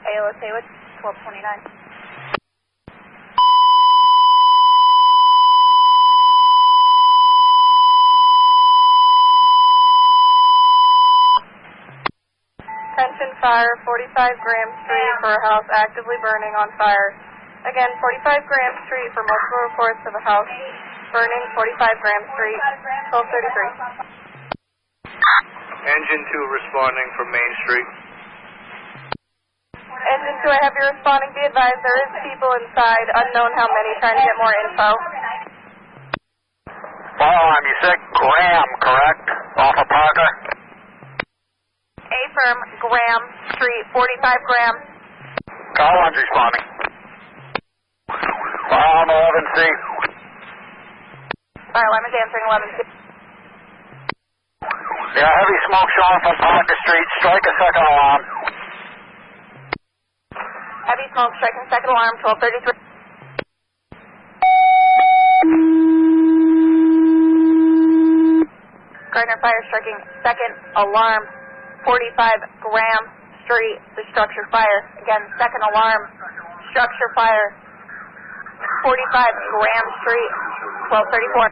ALS Haywood, 1229. Attention fire, 45 Graham Street for a house actively burning on fire. Again, 45 Graham Street for multiple reports of a house burning, 45 Graham Street, 1233. Engine 2 responding from Main Street. Engine 2, I have you responding. Be advised, there is people inside, unknown how many, trying to get more info. Alarm, you said Graham, correct? Off of Parker? A-firm, Graham Street, 45 Graham. Call one's responding. Alarm 11C. Fire alarm is answering 11C. Yeah, heavy smoke showing from Parker Street. Strike a second alarm. Heavy smoke striking second alarm, 1233. Gardner fire striking second alarm, 45 Graham Street, the structure fire. Again, second alarm, structure fire, 45 Graham Street, 1234.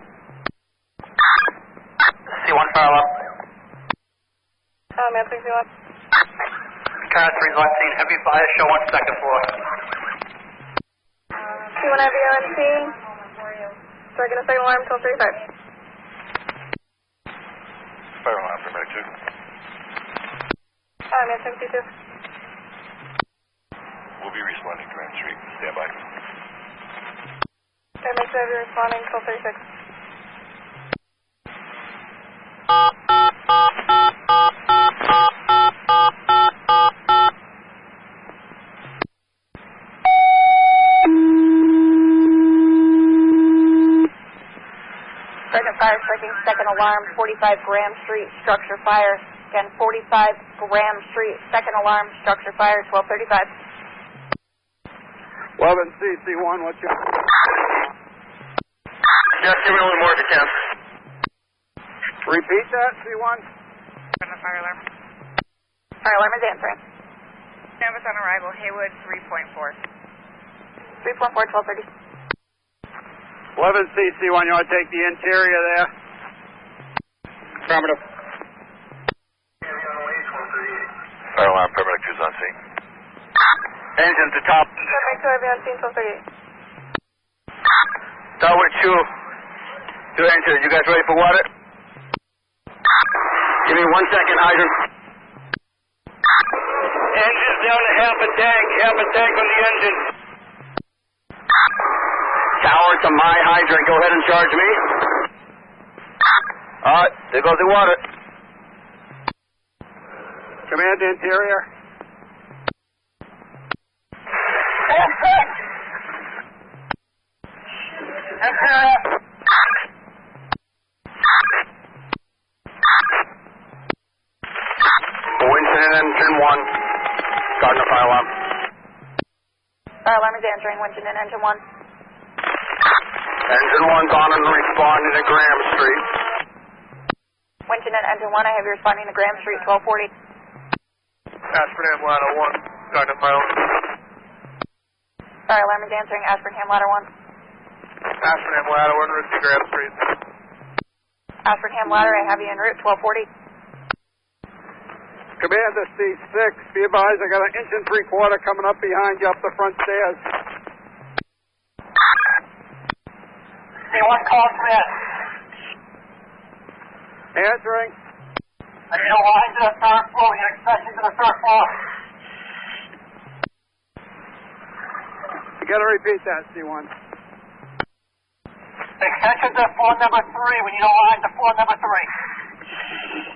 C1 fire alarm. Answering C1. Car 3's on scene. Heavy fire show on second floor. C1 heavy on scene. Striking a second alarm, 1235. Fire alarm for medic 2. Answering C2. We'll be responding to Graham Street. Stand by. Make sure you're responding, 1236. Second fire striking second alarm, 45 Graham Street, structure fire. Again, 45 Graham Street, second alarm, structure fire, 1235. 11C, C1, what's your... Just give me a little more if you can. Repeat that, C1. Fire alarm. Fire alarm is answering. Service on arrival, Haywood 3.4. 3.4, 1230. 11C, C1, you want to take the interior there? Affirmative. Fire alarm, paramedic 2's on scene. Engine to top. Make sure heavy on scene, 1238. Tower 2. 2 engine. You guys ready for water? Give me 1 second, hydrant. Engine's down to half a tank on the engine. Tower to my hydrant. Go ahead and charge me. Alright, there goes the water. Command interior. Winston and engine 1. Gardner fire alarm. Fire alarm is answering, Winston and engine 1. Engine 1's on and responding to Graham Street. Winston and engine 1, I have you responding to Graham Street, 1240. Ashford Ladder 1. Gardner fire alarm. Fire alarm is answering, Ashford Ladder 1. Ashford Ladder 1, route to Graham Street. Ashford Ladder, I have you en route, 1240. Commander C6, be advised, I got an inch and 3/4 coming up behind you up the front stairs. C1 call command. Answering. I need a line to the third floor. You're accessing to the third floor. You got to repeat that, C1. Extension to floor number 3. We need a line to floor number 3.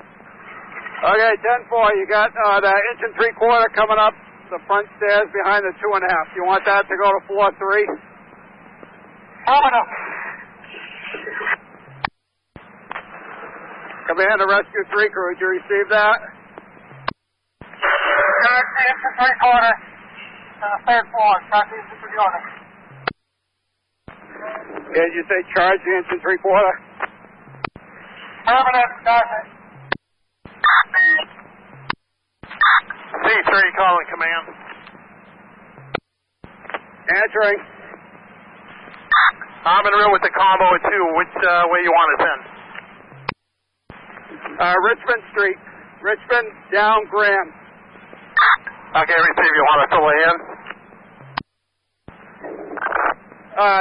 Okay, 10-4, you got that inch and 3/4 coming up the front stairs behind the 2.5. You want that to go to floor 3? Affirmative. Commander Rescue 3 crew, did you receive that? Charge the inch and 3/4 to the third floor. Charge the inch and 3/4. Did you say charge the inch and 3/4? Affirmative. Charge it. C3 calling command. Answering. I'm in real with the combo at 2. Which way you want to send? Richmond Street. Richmond down Graham. Okay, receive. You want us to lay in?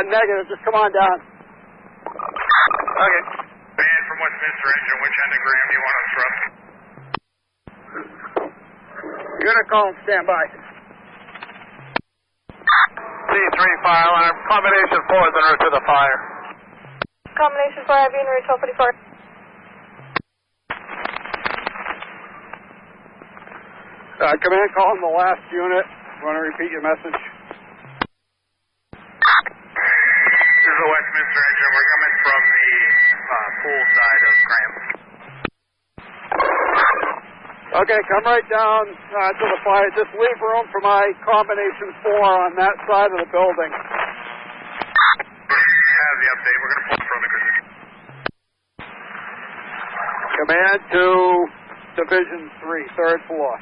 Negative. Just come on down. Okay. Man from Westminster Engine, which end of Graham do you want us from? You're going to call and stand by. C3 fire alarm. Combination 4 is en route to the fire. Combination 4, I've been reached 1244. Command calling the last unit. You want to repeat your message? This is the Westminster Engine. We're coming from the pool side of Graham. Okay, come right down to the fire. Just leave room for my combination 4 on that side of the building. Yeah, the update. We're going to pull from the cruiser. Command to Division 3, 3rd floor.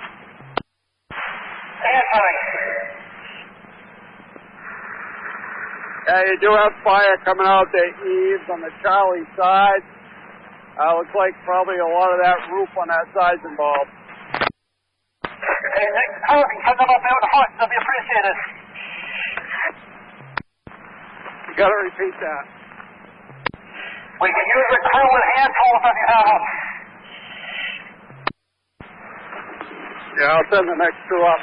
You do have fire coming out the eaves on the Charlie side. Looks like probably a lot of that roof on that side's involved. Send them up there with the foot. They'll be appreciated. You got to repeat that. We can use the crew with hand tools if you have them. Yeah, I'll send the next 2 up.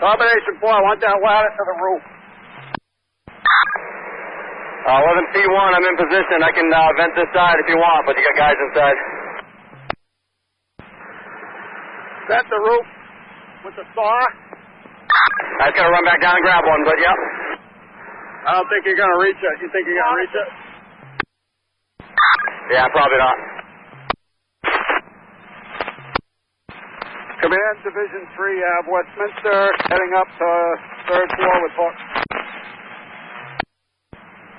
Combination 4, I want that ladder to the roof. 11C1, I'm in position. I can vent this side if you want, but you got guys inside. Vent the roof with the saw. I just gotta run back down and grab one, but yep. I don't think you're going to reach it. You think you're going to reach it? Yeah, probably not. Command Division 3, you have Westminster heading up to 3rd floor with Hook.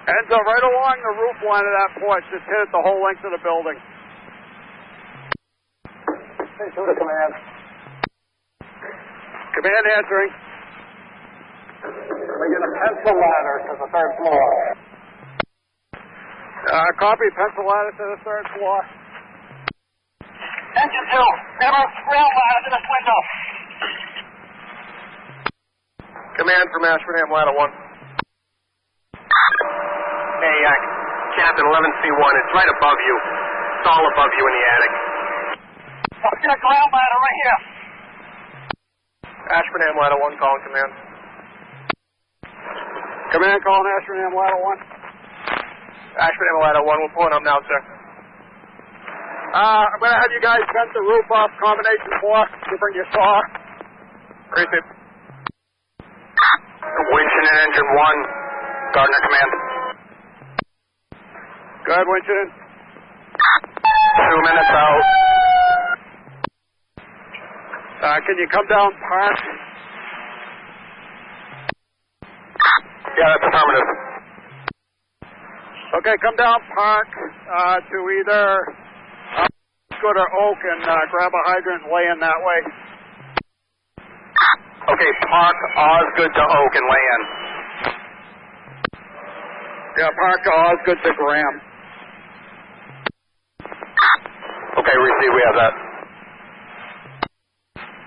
Ends up right along the roof line of that porch. Just hit it the whole length of the building. Hey, to the command. Command answering. We get a pencil ladder to the 3rd floor. Copy, pencil ladder to the 3rd floor. Engine 2, never ground ladder to this window. Command from Ashburnham, ladder 1. Hey, Captain 11C1, it's right above you. It's all above you in the attic. I'll get a ground ladder right here. Ashburnham, ladder 1, calling command. Command calling Ashburnham, ladder 1. Ashburnham, ladder 1, we're pulling up now, sir. I'm going to have you guys vent the roof off combination 4. You bring your saw. Receive. Winchon and engine 1. Gardner command. Go ahead, Winchon. 2 minutes out. Can you come down Park? Yeah, that's affirmative. Okay, come down Park to either Osgood or Oak and grab a hydrant and lay in that way. Okay, Park Osgood to Oak and lay in. Yeah, Park to Osgood to Graham. Okay, receive, we have that.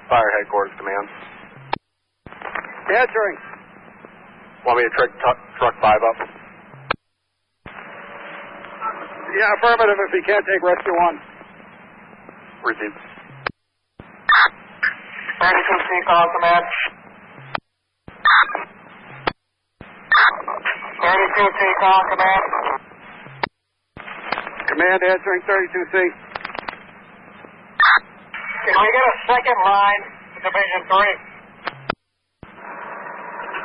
Fire headquarters command. Answering. Want me to truck 5 up? Yeah, affirmative if you can't take rescue 1. Receive. 32C, call command. 32C, call command. Command answering 32C. Can we get a second line to Division 3?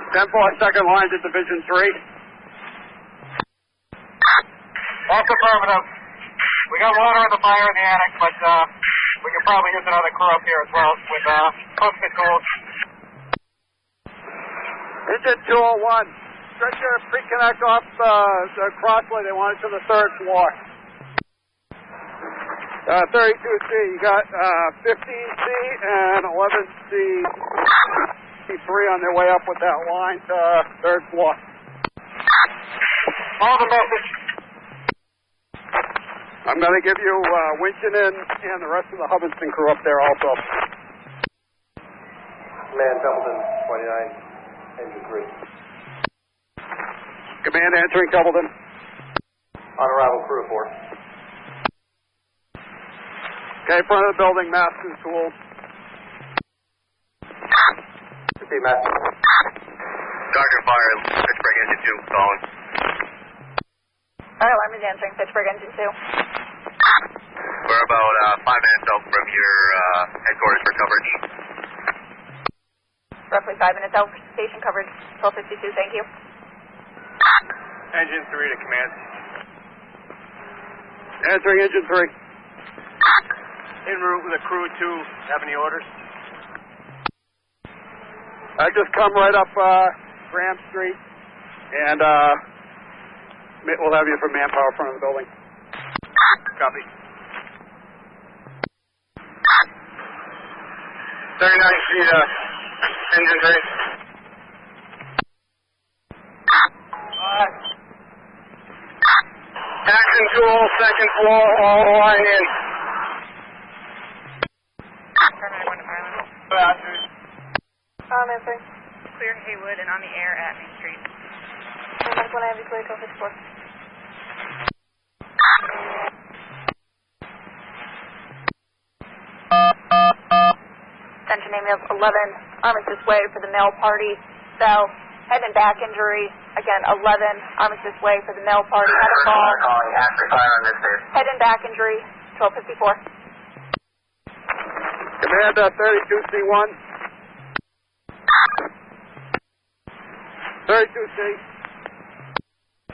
10-4 second line to Division 3. That's affirmative. We got water in the fire in the attic, but we could probably use another crew up here as well with cooks and tools. Engine 201. Stretch your pre-connect off the crossley. They want it to the 3rd floor. 32C, you got 15C and 11C. on their way up with that line to third floor. Follow the message. I'm going to give you Winchendon and the rest of the Hubbardston crew up there also. Command Templeton, 29, engine 3. Command answering Templeton. On arrival, crew report. Okay, front of the building, masks and tools. Repeat, Matt. Gardner fire, Pittsburgh engine 2, calling. Fire alarm is answering Pittsburgh engine 2. We're about 5 minutes out from your headquarters for coverage. Roughly 5 minutes out for station coverage. 1252, thank you. Engine 3 to command. Answering engine 3. En route with a crew 2. Have any orders? Just come right up Graham Street, and we'll have you for manpower front of the building. Copy. 39th Street, engine 3. Action tool, second floor, all line in. Permanent 1 to pilot. Answering. Clear Haywood and on the air at Main Street. Paramedic 1, I have you clear 1254. Attention, name of 11, Armistice Way for the male party. So, head and back injury. Again, 11, Armistice Way for the male party. Had a fall. Calling after fire on this station. Head and back injury, 1254. Command 32C1. 32C.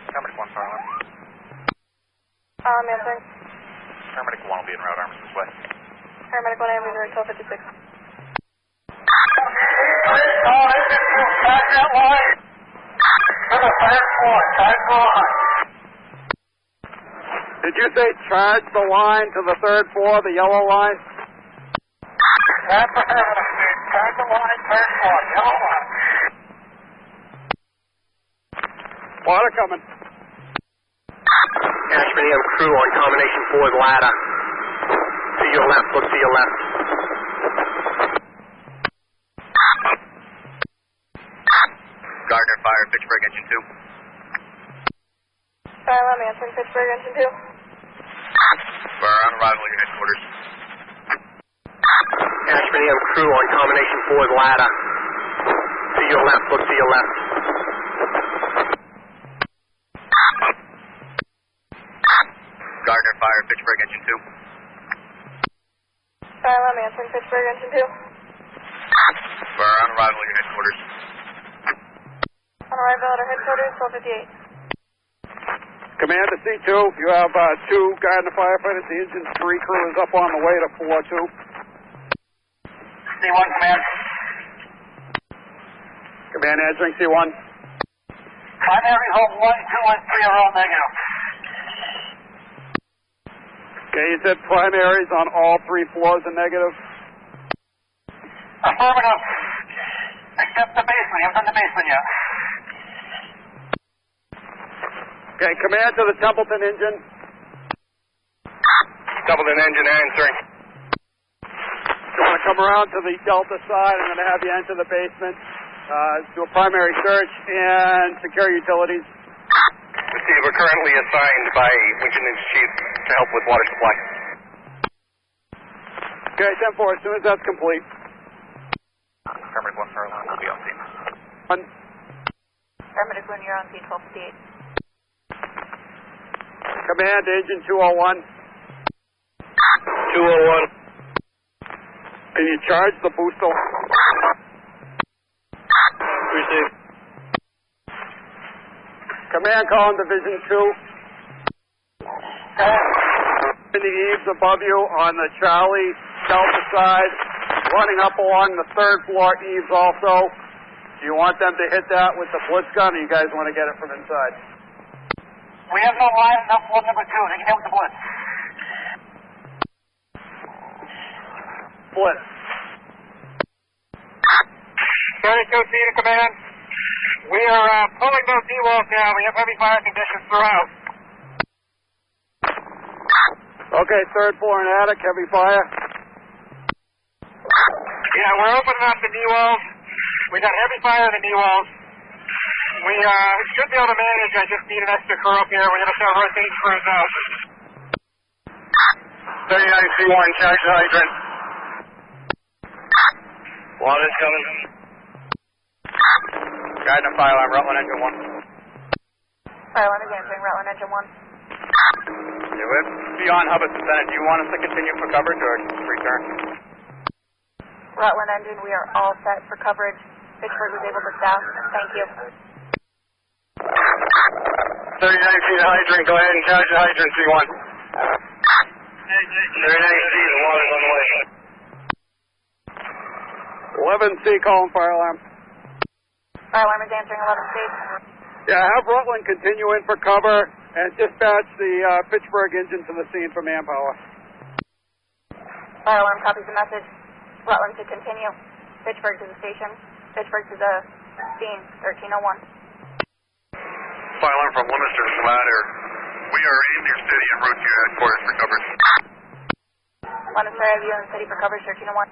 Paramedic 1, fire alarm. Answering. Paramedic 1 will be en route, Armistice Way. Paramedic 1, I have you clear 1256. Did you say charge the line to the third floor, the yellow line? That's affirmative, Steve. Charge the line, third floor, yellow line. Water coming. Ashburn EM crew on combination 4's ladder. To your left, look to your left. Gardner fire, Pittsburgh engine 2. Fire alarm answering Pittsburgh engine 2. We're on arrival at your headquarters. Ashburn EM crew on combination 4's ladder. To your left, look to your left. Gardner fire, Pittsburgh engine 2. Fire alarm answering Pittsburgh engine 2. We're on arrival at your headquarters. On arrival at our headquarters, 1258. Command to C2. You have 2 Gardner firefighters. The engine 3 crew is up on the way to floor 2. C1, command. Command answering C1. Primary hold 1, 2, and 3 are all negative. Okay, you said primaries on all 3 floors are negative. Affirmative. Except the basement. You haven't done the basement yet. Okay, command to the Templeton engine. Templeton engine answering. You want to come around to the Delta side. I'm going to have you enter the basement, do a primary search, and secure utilities. Steve, we're currently assigned by Winchendon's chief to help with water supply. Okay, 10-4, as soon as that's complete. Paramedic 1 fire alarm will be on scene. Paramedic 1, you're on scene 1258. Command engine 201. 201. Can you charge the booster? Receive. Command calling Division 2. In the eaves above you on the Charlie Delta side, running up along the third floor eaves also. Do you want them to hit that with the blitz gun, or you guys want to get it from inside? We have no line up floor number 2. They can hit with the blitz. Blitz. 32C to command. We are pulling those D-walls down. We have heavy fire conditions throughout. Okay, third floor and attic, heavy fire. Yeah, we're opening up the knee walls. We got heavy fire in the knee walls. We should be able to manage. I just need an extra crew up here. We're going to start rotating crews out. 39C1, charge the hydrant. Water's coming. Gardner fire alarm, Rutland engine 1. Fire alarm is answering, Rutland engine 1. We're beyond Hubbard and Bennett. Do you want us to continue for coverage or return? Rutland engine, we are all set for coverage. Pittsburgh was able to staff. Thank you. 39C the hydrant, go ahead and charge the hydrant, C1. 39C, the water's on the way. 11C calling fire alarm. Fire alarm is answering 11C. Yeah, have Rutland continue in for cover and dispatch the Pittsburgh engine to the scene for manpower. Fire alarm copies the message. Rutland to continue. Pittsburgh to the station. Pittsburgh to the scene, 1301. Fire alarm from Leominster Ladder. We are in your city en route to your headquarters for coverage. Leominster, I have you in the city for coverage, 1301.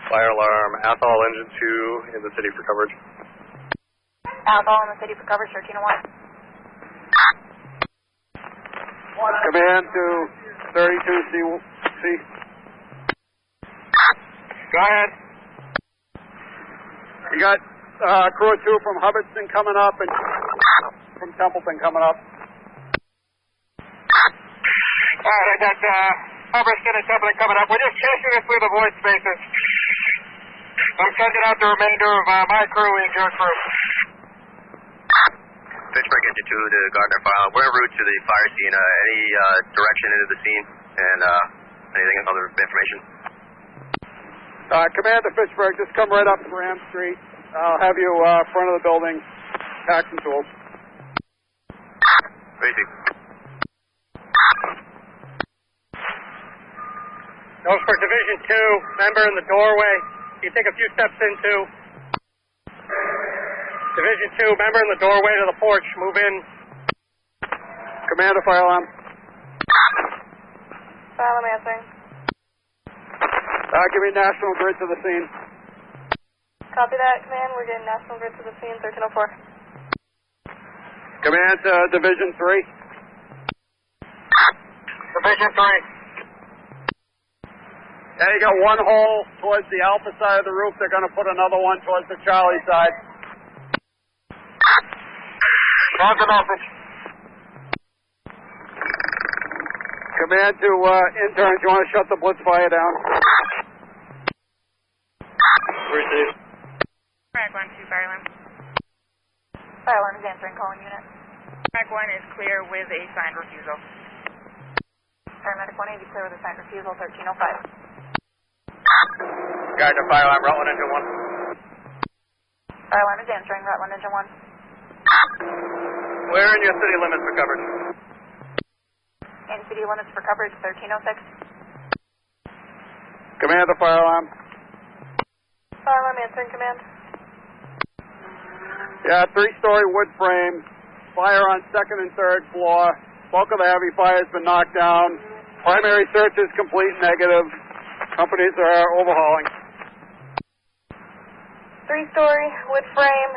Fire alarm, Athol engine 2 in the city for coverage. Athol in the city for coverage, 1301. Command to 32C. Go ahead. You got crew 2 from Hubbardston coming up and from Templeton coming up. All right, I got Hubbardston and Templeton coming up. We're just chasing this through the void spaces. I'm sending out the remainder of my crew in your crew. Pittsburgh engine 2 to Gardner fire. We're en route to the fire scene. Any direction into the scene and anything other information? Command to Pittsburgh, just come right up Graham Street. I'll have you front of the building, pack some tools. Basic. Those for Division 2, member in the doorway. You take a few steps into. Division 2, member in the doorway to the porch. Move in. Command to fire alarm. Fire alarm answering. Give me National Grid to the scene. Copy that, command. We're getting National Grid to the scene, 1304. Command to Division 3. Division 3. Yeah, you got one hole towards the Alpha side of the roof. They're going to put another one towards the Charlie side. Roger message. Command to interns, you want to shut the blitz fire down? Receive. Track 1 to fire alarm. Fire alarm is answering, calling unit. Track 1 is clear with a signed refusal. Paramedic 180 clear with a signed refusal, 1305. Gardner fire alarm, Rutland engine 1. Fire alarm is answering, Rutland engine 1. We're in your city limits for coverage. In city limits for coverage, 1306. Command to fire alarm. Fire alarm answering, command. Yeah, 3-story wood frame. Fire on 2nd and 3rd floor. Bulk of the heavy fire has been knocked down. Primary search is complete negative. Companies are overhauling. 3-story wood frame.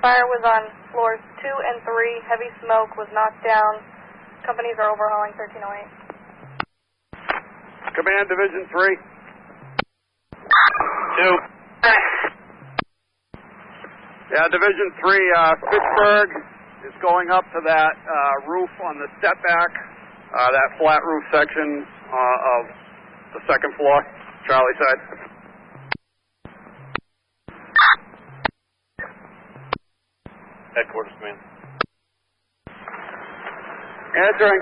Fire was on floors 2 and 3. Heavy smoke was knocked down. Companies are overhauling, 1308. Command Division 3. 2. Yeah, Division 3, Pittsburgh is going up to that roof on the step back, that flat roof section of the 2nd floor, Charlie side. Headquarters, man. Answering.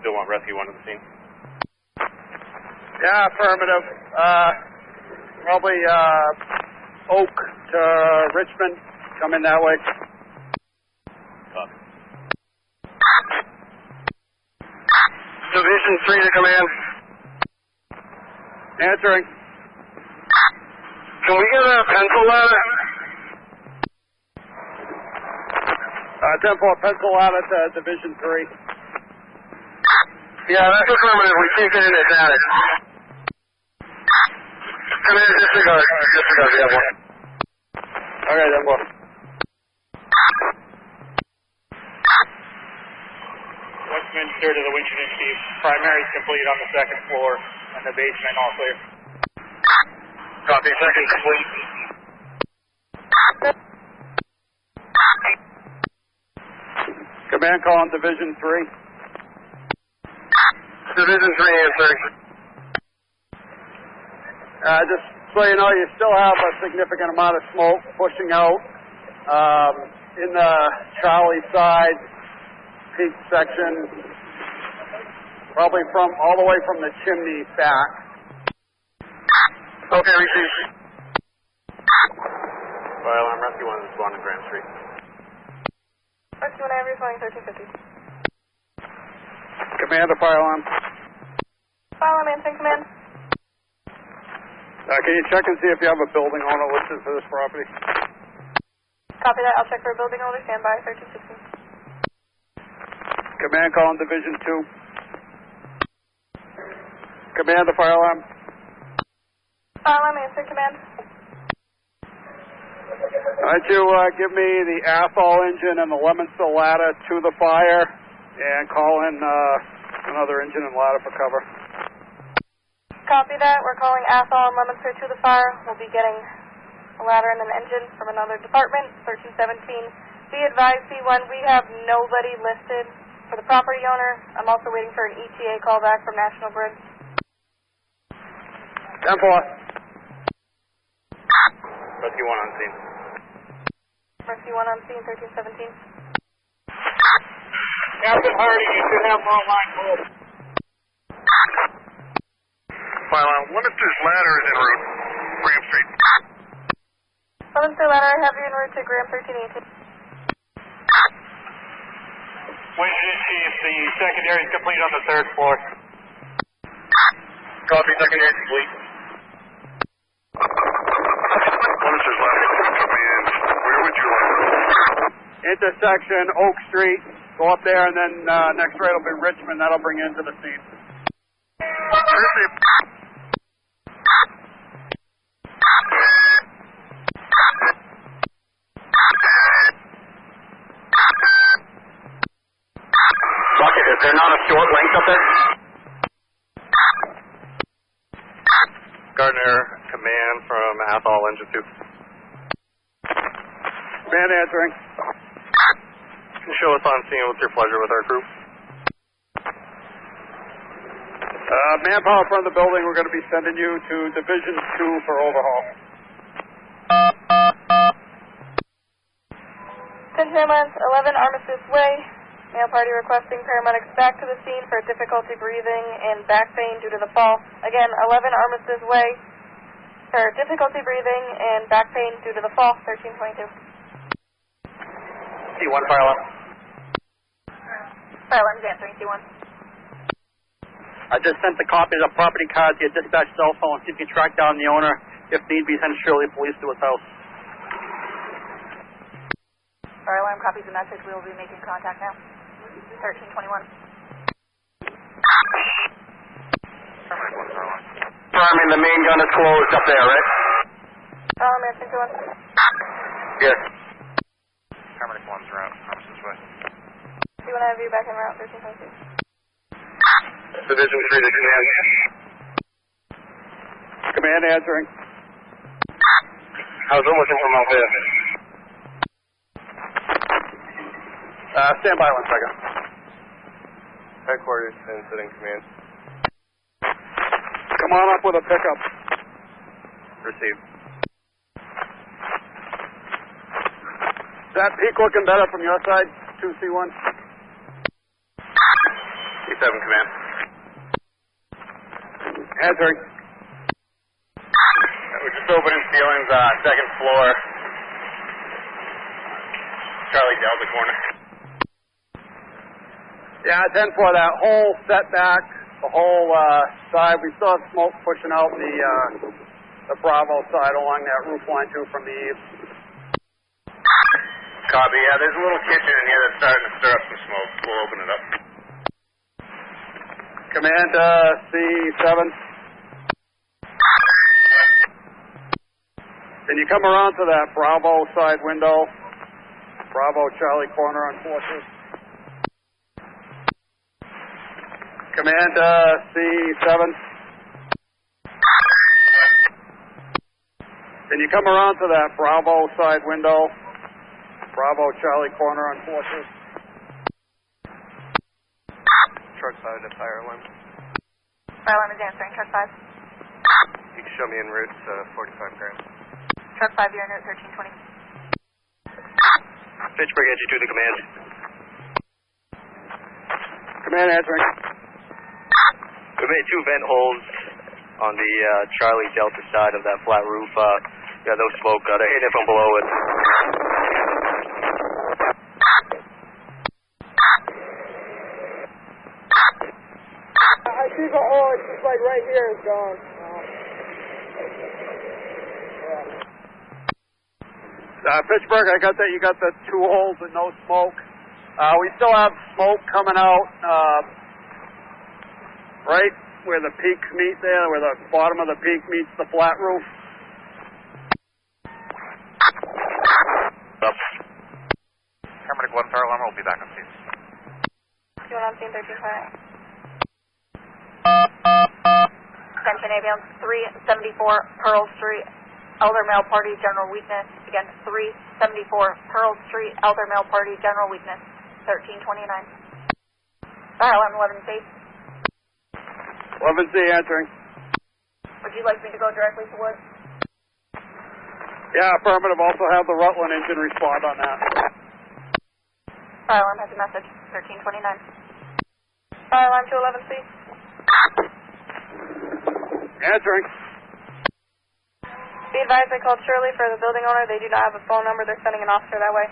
Still want rescue one to the scene. Yeah, affirmative. Probably Oak to Richmond, coming that way. Division 3 to command. Answering. Can we get a pencil ladder? 10-4 pencil ladder to Division 3. Yeah, that's affirmative. We keep getting it down. Come in, disregard. Disregard the other one. Okay, 10-4. Westminster to the Winchendon Chief. Primary is complete on the second floor, and the basement all clear. Copy, second complete. Command call on Division 3. Division 3 answering. Just so you know, you still have a significant amount of smoke pushing out in the Charlie side peak section, probably from all the way from the chimney back. Okay, received. Fire alarm, rescue 1 is responding to Graham Street. Rescue 1, I have responding 1350. Commander, fire alarm. Fire alarm answering command. Can you check and see if you have a building owner listed for this property? Copy that. I'll check for a building owner. Stand by 1360. Command call on Division 2. Command, the fire alarm. Fire alarm answering command. Why don't you give me the Athol engine and the Lemonster ladder to the fire and call in another engine and ladder for cover. Copy that. We're calling Athol and Lemonster to the fire. We'll be getting a ladder and an engine from another department, 1317. Be advised, C1, we have nobody listed for the property owner. I'm also waiting for an ETA call back from National Grid. 10-4. Rescue 1 on scene. Rescue 1 on scene, 1317. Captain Hardy, you should have more line hold. Fire alarm. Lemonster's ladder is en route. Graham Street. Lemonster ladder, I have you en route to Graham 1318. Winchendon Chief, the secondary is complete on the third floor. Copy, secondary complete. Lemonster's ladder is coming in. Where would you like to go? Intersection Oak Street. Go up there, and then next right will be Richmond. That'll bring you into the scene. Received. Bucket, is there not a short length up there? Gardner, command from Athol, engine 2. Man answering. Can you show us on scene with your pleasure with our crew? Manpower from the building, we're going to be sending you to Division 2 for overhaul. 10 ambulance, 11 Armistice Way. Male party requesting paramedics back to the scene for difficulty breathing and back pain due to the fall. Again, 11 Armistice Way for difficulty breathing and back pain due to the fall, 1322. C1 fire alarm. Fire alarm's answering, C1. I just sent the copies of property cards to your dispatch cell phone. See if you can track down the owner. If need be, send Shirley police to his house. Fire alarm copies the message. We will be making contact now. 1321. Confirming the main gun is closed up there, right? Fire alarm answering, C1. Yes. Paramedic 1's route. Armistice Way. C1, I have you back en route, 1322. Division 3 to command. Command answering. How's it looking from out there? Stand by 1 second. Headquarters and sitting command. Come on up with a pickup. Received. Is that peak looking better from your side, 2C1? C7 command. Answering. We're just opening ceilings, second floor. Charlie Delta corner. Yeah, 10-4, that whole setback, the whole side, we still have smoke pushing out the the Bravo side along that roof line too from the eaves. Copy, yeah, there's a little kitchen in here that's starting to stir up some smoke. We'll open it up. Command C7. Can you come around to that Bravo side window? Bravo Charlie corner on 4-2. Command C7. Can you come around to that Bravo side window? Bravo Charlie corner on 4-2. Truck 5 to fire alarm. Fire alarm is answering. Truck 5. You can show me en route 45 grams. Truck 5, you're in route 1320. Pittsburgh entry to the command. Command answering. We made 2 vent holes on the Charlie Delta side of that flat roof. Yeah, no smoke. They're hitting it from below it. I see the hole. It's just like right here is gone. Pittsburgh, I got that. You got the 2 holes and no smoke. We still have smoke coming out right where the peaks meet there, where the bottom of the peak meets the flat roof. Paramedic 1, fire alarm, we'll be back on scene. You want on scene 1320? Attention ambulance 374 Pearl Street, Elder Male Party, general weakness. Again, 374 Pearl Street, Elder Male Party, general weakness, 1329. Fire alarm 11C. 11C answering. Would you like me to go directly to Woods? Yeah, affirmative. Also have the Rutland engine respond on that. Fire alarm has a message, 1329. Fire alarm to 11C. Answering. Be advised, I called Shirley for the building owner. They do not have a phone number. They're sending an officer that way.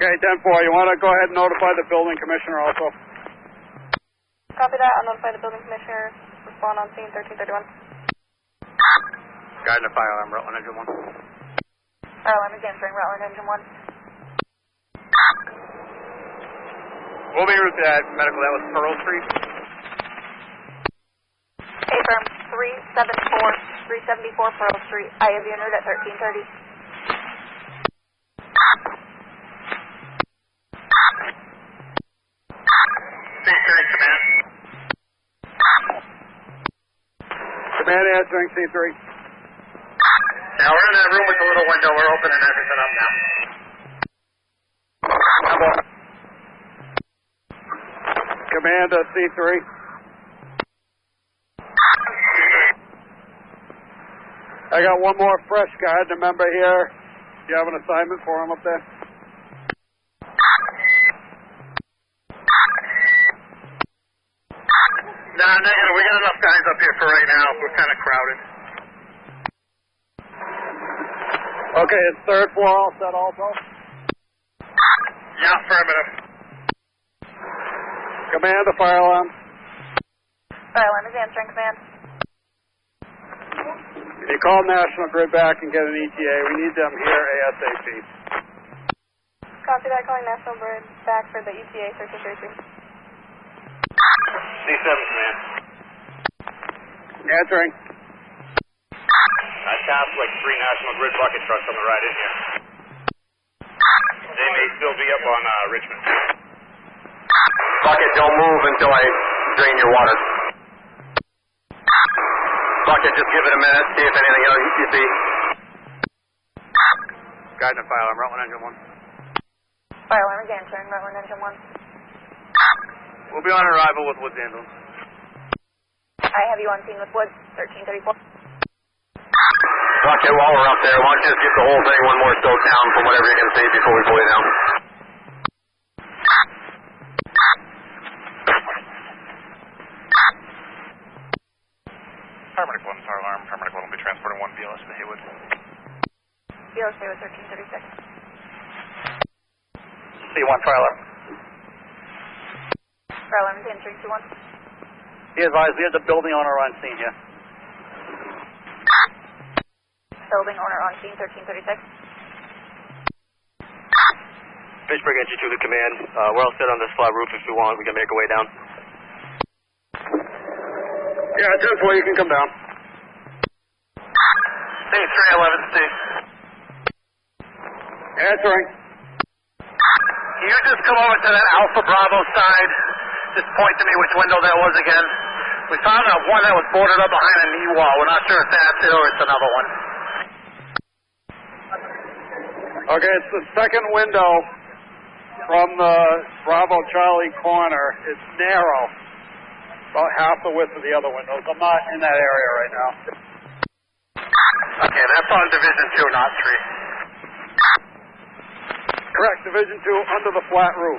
Okay, 10-4. You want to go ahead and notify the building commissioner also? Copy that. I'll notify the building commissioner. Respond on scene 1331. Gardner fire alarm, Rutland engine 1. Fire alarm is answering. Rutland engine 1. We'll be route to that medical. That was Pearl Street. A-firm 374 Pearl Street. I have you en route at 1330. Command. Command answering C3. Now we're in that room with the little window. We're opening everything up now. Command C3. I got one more fresh Gardner member here. Do you have an assignment for him up there? Nah, we got enough guys up here for right now. We're kind of crowded. Okay, it's 3rd floor all set also? Yeah, affirmative. Command the fire alarm. Fire alarm is answering. Command. Can you call National Grid back and get an ETA? We need them here ASAP. Copy that. Calling National Grid back for the ETA 1333. C7, command. Answering. I tapped like 3 National Grid bucket trucks on the ride in here. They may still be up on Richmond. Bucket, don't move until I drain your water. Bucket, just give it a minute, see if anything else you see. Gardner fire alarm, Rutland engine 1. Fire alarm is answering. Rutland engine 1. We'll be on arrival with Woods ambulance. I have you on scene with Woods 1334. Bucket, while we're up there, why don't you just get the whole thing one more soak down from whatever you can see before we pull you down. Paramedic 1, fire alarm. Paramedic 1 will be transporting 1 BLS to Haywood. BLS Haywood 1336. C1 fire alarm. Fire alarm is answering. C1. Be advised, we have the building owner on scene here. building owner on scene, 1336. Pittsburgh entry to the command. We're all set on this flat roof if you want. We can make our way down. Yeah, 10-4, you can come down. Hey, 311 Steve. Answering. Can you just come over to that Alpha Bravo side? Just point to me which window that was again. We found out one that was boarded up behind a knee wall. We're not sure if that's it or it's another one. Okay, it's the second window from the Bravo Charlie corner. It's narrow, about half the width of the other windows. I'm not in that area right now. Okay, that's on Division 2, not 3. Correct, Division 2 under the flat roof.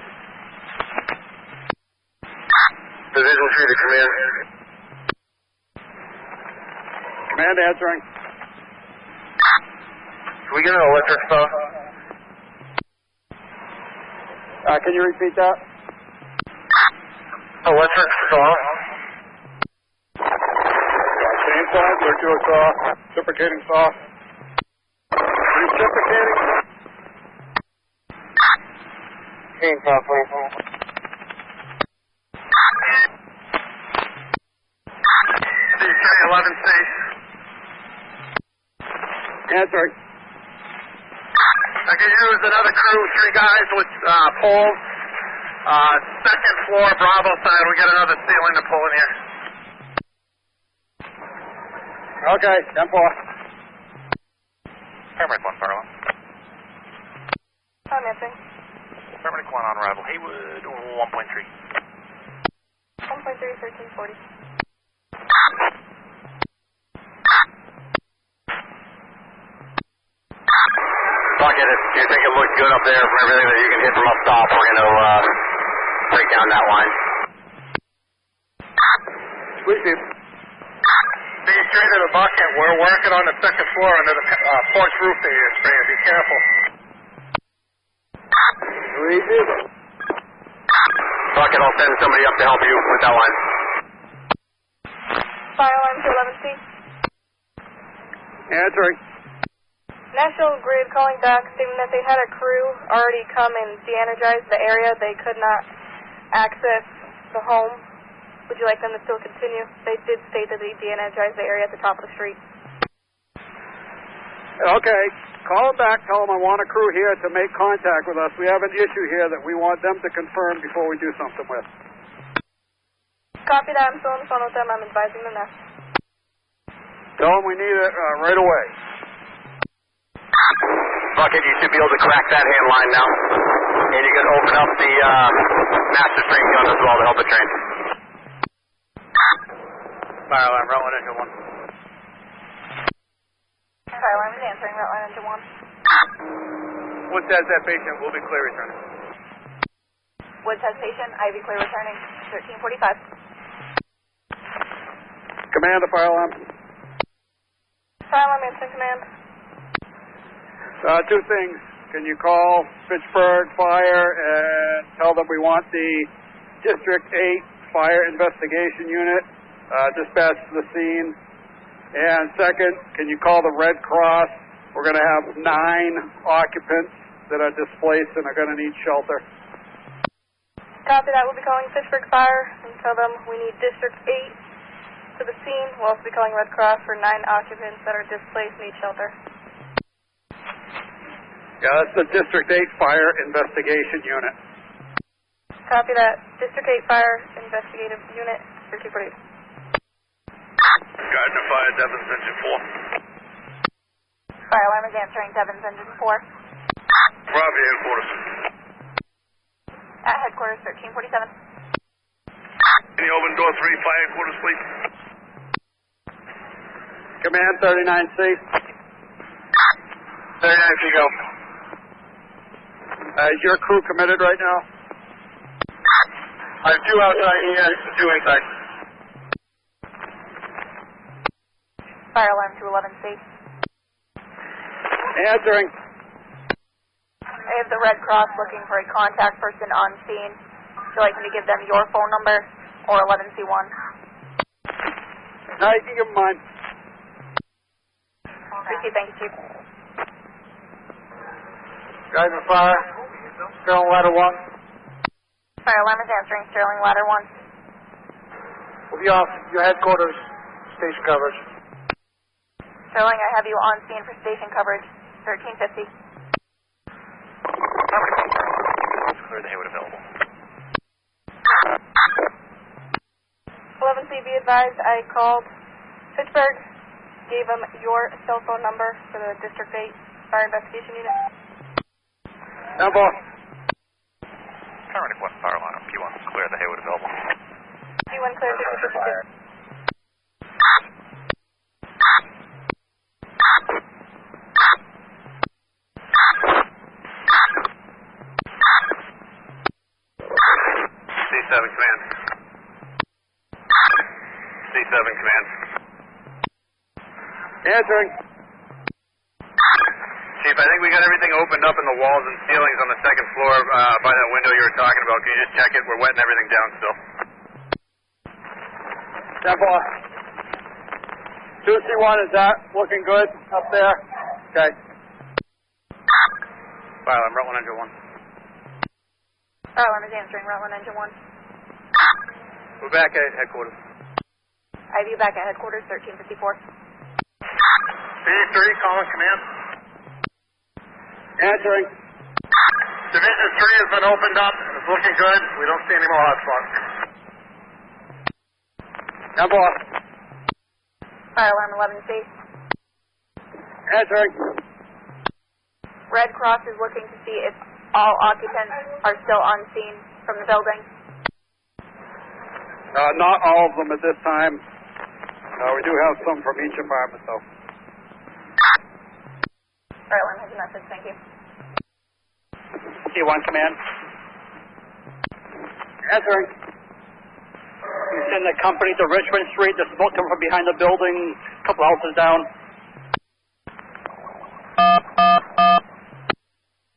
Division 3 to command. Command answering. Can we get an electric saw? Can you repeat that? Electric saw? Chainsaw, circular saw, reciprocating saw. Reciprocating. Chainsaw, please. 11 C. Answering. I can use another crew, 3 guys with poles. Second floor, Bravo side. We got another ceiling to pull in here. Okay, 10-4. Paramedic 1, fire alarm. I'm answering. Paramedic 1 on arrival. Haywood 1.3. 1.3, 1340. Fuck it, if you think it looks good up there from everything that you can hit from up top, we're going to break down that line. Sweet beef. Be straight to the bucket. We're working on the second floor under the porch roof that you're spraying. Be careful. Sweet beef. Bucket, I'll send somebody up to help you with that line. Fire alarm to 11C. Answering. National Grid calling back, stating that they had a crew already come and de-energize the area. They could not access the home. Would you like them to still continue? They did state that they de-energized the area at the top of the street. Okay, call them back, tell them I want a crew here to make contact with us. We have an issue here that we want them to confirm before we do something with. Copy that. I'm still on the phone with them. I'm advising them now. Tell them we need it right away. Bucket, you should be able to crack that hand line now. And you can open up the master train gun as well to help the train. Fire alarm, route 1 engine 1. Fire alarm is answering. Route line engine 1. Woods has that patient, will be clear returning. Woods has patient. Ivy clear returning. 1345. Command the fire alarm. Fire alarm answering command. 2 things. Can you call Fitchburg Fire and tell them we want the District 8 Fire Investigation Unit dispatched to the scene? And second, can you call the Red Cross? We're going to have 9 occupants that are displaced and are going to need shelter. Copy that. We'll be calling Fitchburg Fire and tell them we need District 8 to the scene. We'll also be calling Red Cross for 9 occupants that are displaced and need shelter. Yeah, that's the District 8 Fire Investigation Unit. Copy that. District 8 Fire Investigative Unit, 1348. Gardner fire, Devon's engine 4. Fire alarm is answering. Devon's engine 4. Robbie headquarters. At headquarters, 1347. Can you open door 3, fire headquarters, please? Command 39C. 39 you go. Is your crew committed right now? I have 2 outside here, 2 inside. Fire alarm to 11C. Answering. I have the Red Cross looking for a contact person on scene. Would you like me to give them your phone number or 11C1? No, you can give them mine. Received, thank you, Chief. Gardner Fire, Sterling Ladder 1. Fire alarm is answering. Sterling Ladder 1. Will be off your headquarters station coverage. Sterling, I have you on scene for station coverage. 1350. Clear the Haywood available. 11C, be advised, I called Pittsburgh, gave them your cell phone number for the District 8 Fire Investigation Unit. Number. Current West Fire Line, P1, clear the Haywood available. P1 clear, 5052. C7 command. C7 command. Answering. Chief, I think we got everything opened up in the walls and ceilings on the second floor by that window you were talking about. Can you just check it? We're wetting everything down still. Number. 2C1, is that looking good up there? Okay. Fire alarm, Route 1 Engine 1. Fire alarm is answering. Route 1, Engine 1. We're back at headquarters. I have you back at headquarters, 1354. B3, calling command. Answering. Division 3 has been opened up. It's looking good. We don't see any more hotspots. Number. Fire alarm 11C. Answering. Red Cross is looking to see if all occupants are still on scene from the building. Not all of them at this time. We do have some from each apartment, though. Fire alarm has a message, thank you. C1 command. Answering. You send the company to Richmond Street. The smoke coming from behind the building, a couple houses down.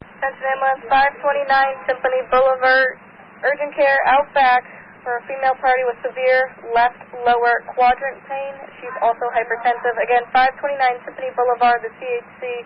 Attention ambulance 529 Symphony Boulevard. Urgent care out back for a female party with severe left lower quadrant pain. She's also hypertensive. Again, 529 Symphony Boulevard, the CHC